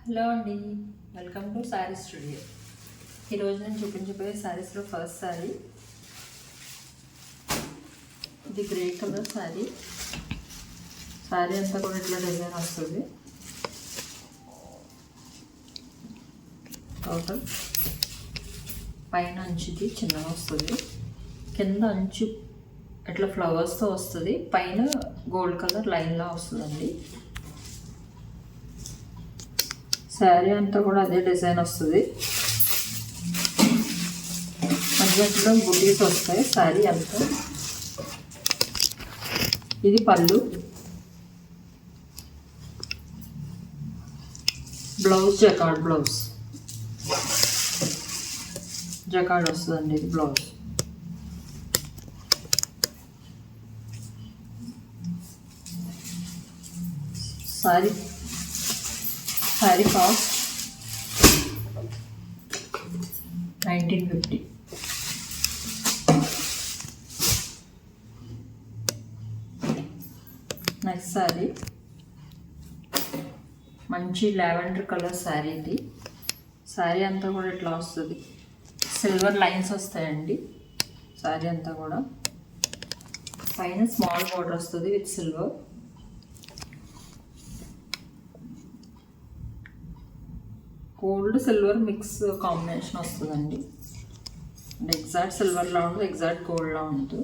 Hello అండి, welcome to sari studio. ఈరోజు నేను చూపించబోయే శారీస్లో ఫస్ట్ శారీ ఇది గ్రే కలర్ శారీ. శారీ అంతా కూడా ఇట్లా డిజైన్ వస్తుంది. టోటల్ పైన అంచుకి చిన్నగా వస్తుంది, కింద అంచు ఇట్లా ఫ్లవర్స్తో వస్తుంది, పైన గోల్డ్ కలర్ లైన్లా వస్తుందండి. శారీ అంతా కూడా అదే డిజైన్ వస్తుంది, మధ్యలో బుటీస్ వస్తాయి శారీ అంతా. ఇది పళ్ళు, బ్లౌజ్ జకార్డ్ వస్తుందండి. ఇది blouse. Sari cost 1950. Next sari మంచి లావెండర్ కలర్ శారీ. ఇది శారీ అంతా కూడా ఇట్లా వస్తుంది, సిల్వర్ లైన్స్ వస్తాయండి. శారీ అంతా కూడా పైన స్మాల్ బోర్డర్ వస్తుంది with silver. Gold silver mix combination వస్తుందండి. ఎగ్జాక్ట్ సిల్వర్లా ఉండదు, ఎగ్జాక్ట్ గోల్డ్లా ఉండదు.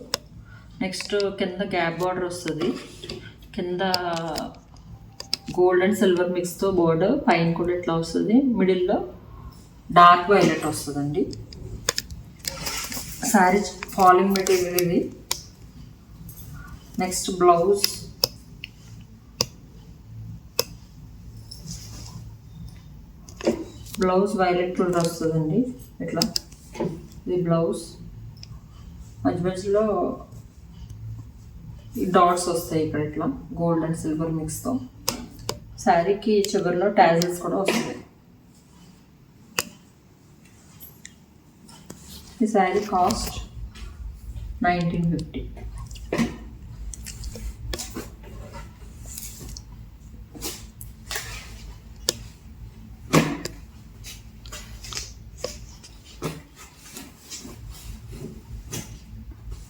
నెక్స్ట్ కింద గ్యాప్ బార్డర్ వస్తుంది, కింద గోల్డ్ అండ్ సిల్వర్ మిక్స్తో బోర్డర్, పైన కూడా ఇట్లా వస్తుంది. మిడిల్లో డార్క్ వైలెట్ వస్తుందండి. శారీ ఫాలింగ్ మెటీరియల్ ఇది. నెక్స్ట్ బ్లౌజ్ వైలెట్ కలర్ వస్తుందండి. ఇట్లా ఇది బ్లౌజ్. మధ్యలో ఈ డాట్స్ వస్తాయి ఇక్కడ ఇట్లా గోల్డ్ అండ్ సిల్వర్ మిక్స్తో. శారీకి చివరిలో టాజిల్స్ కూడా వస్తాయి. ఈ శారీ కాస్ట్ 1950.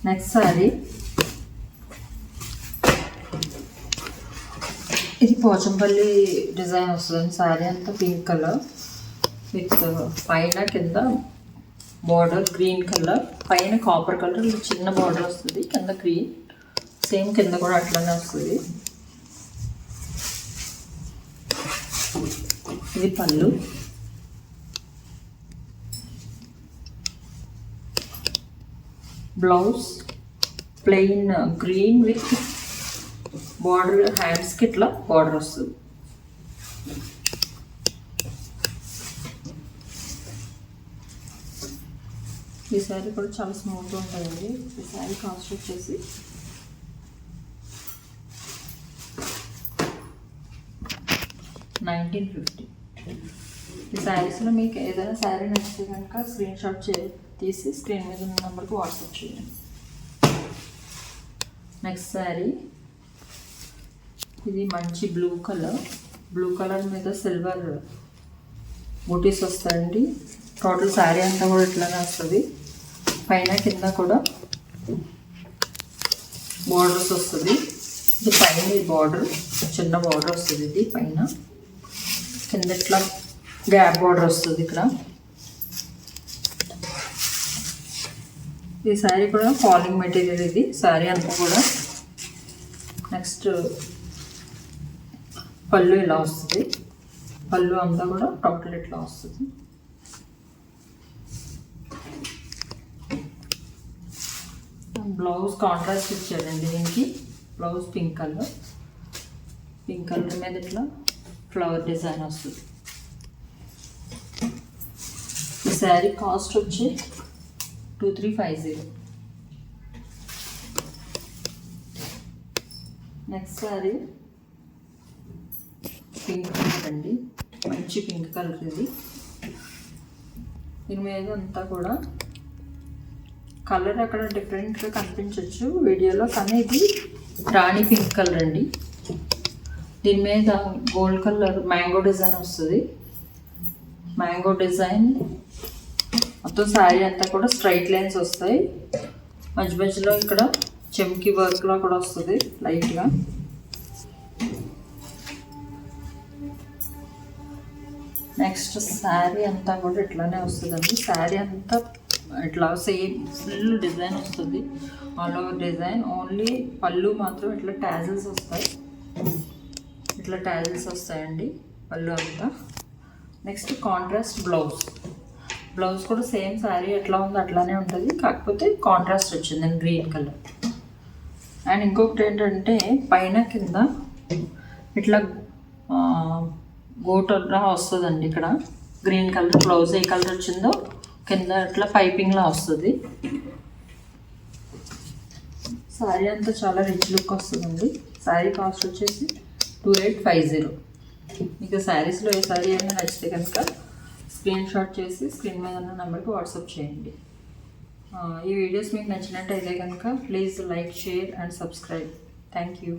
నెక్స్ట్ శారీ ఇది పోచంపల్లి డిజైన్ వస్తుంది. శారీ అంతా పింక్ కలర్ విత్ పైన కింద బార్డర్ గ్రీన్ కలర్, పైన కాపర్ కలర్ చిన్న బార్డర్ వస్తుంది, కింద గ్రీన్, సేమ్ కింద కూడా అట్లనే వస్తుంది. ఇది పళ్ళు. Blouse plain green with border, హ్యాండ్స్కి ఇట్లా బార్డర్ వస్తుంది. ఈ శారీ కూడా చాలా స్మూత్గా ఉంటుందండి. ఈ శారీ కాస్ట్ వచ్చేసి 1950. ఈ శారీస్లో మీకు ఏదైనా శారీ నచ్చితే కనుక స్క్రీన్ షాట్ తీసి స్క్రీన్ మీద ఉన్న నెంబర్కి వాట్సాప్ చేయండి. నెక్స్ట్ శారీ ఇది మంచి బ్లూ కలర్ మీద సిల్వర్ బూటీస్ వస్తాయండి. టోటల్ శారీ అంతా కూడా ఇట్లానే వస్తుంది. పైన కింద కూడా బార్డర్స్ వస్తుంది. ఇది పైన బార్డర్ చిన్న బార్డర్ వస్తుంది. ఇది పైన కింద ఇట్లా గ్యాప్ బార్డర్ వస్తుంది ఇక్కడ. ఈ శారీ కూడా ఫాలింగ్ మెటీరియల్ ఇది శారీ అంతా కూడా. నెక్స్ట్ పళ్ళు ఇలా వస్తుంది, పళ్ళు అంతా కూడా టోటల్ ఇట్లా వస్తుంది. బ్లౌజ్ కాంట్రాస్ట్ ఇచ్చాడండి దీనికి. బ్లౌజ్ పింక్ కలర్ మీద ఇట్లా ఫ్లవర్ డిజైన్ వస్తుంది. ఈ శారీ కాస్ట్ వచ్చి 2350. నెక్స్ట్ శారీ పింక్ కలర్ అండి, మంచి పింక్ కలర్ ఇది. దీని మీద అంతా కూడా కలర్ అక్కడ డిఫరెంట్గా కనిపించవచ్చు వీడియోలో, కానీ ఇది రాణి పింక్ కలర్ అండి. దీని మీద గోల్డ్ కలర్ మ్యాంగో డిజైన్ వస్తుంది. Mango design. మొత్తం శారీ అంతా కూడా స్ట్రైట్ లైన్స్ వస్తాయి. మధ్య మధ్యలో ఇక్కడ చెమ్కి వర్క్లో కూడా వస్తుంది లైట్గా. నెక్స్ట్ శారీ అంతా కూడా ఇట్లానే వస్తుందండి. శారీ అంతా ఇట్లా సేమ్ ఫుల్ డిజైన్ వస్తుంది, ఆల్ ఓవర్ డిజైన్. ఓన్లీ పళ్ళు మాత్రం ఇట్లా టాజిల్స్ వస్తాయి, ఇట్లా టాజిల్స్ వస్తాయండి పళ్ళు అంతా. Next contrast blouse. బ్లౌజ్ కూడా సేమ్ శారీ ఎట్లా ఉందో అట్లానే ఉంటుంది, కాకపోతే కాంట్రాస్ట్ వచ్చిందండి గ్రీన్ కలర్. అండ్ ఇంకొకటి ఏంటంటే పైన కింద ఇట్లా గోటల్లా వస్తుందండి. ఇక్కడ గ్రీన్ కలర్ బ్లౌజ్ ఏ కలర్ వచ్చిందో కింద ఇట్లా పైపింగ్లా వస్తుంది. శారీ అంతా చాలా రిచ్ లుక్ వస్తుందండి. శారీ కాస్ట్ వచ్చేసి 2850. మీకు శారీస్లో ఏ శారీ అయినా నచ్చితే కనుక స్క్రీన్ షాట్ చేసి స్క్రీన్ మీద ఉన్న నెంబర్కి వాట్సాప్ చేయండి. ఈ వీడియోస్ మీకు నచ్చినట్టయితే కనుక please like, share and subscribe. Thank you.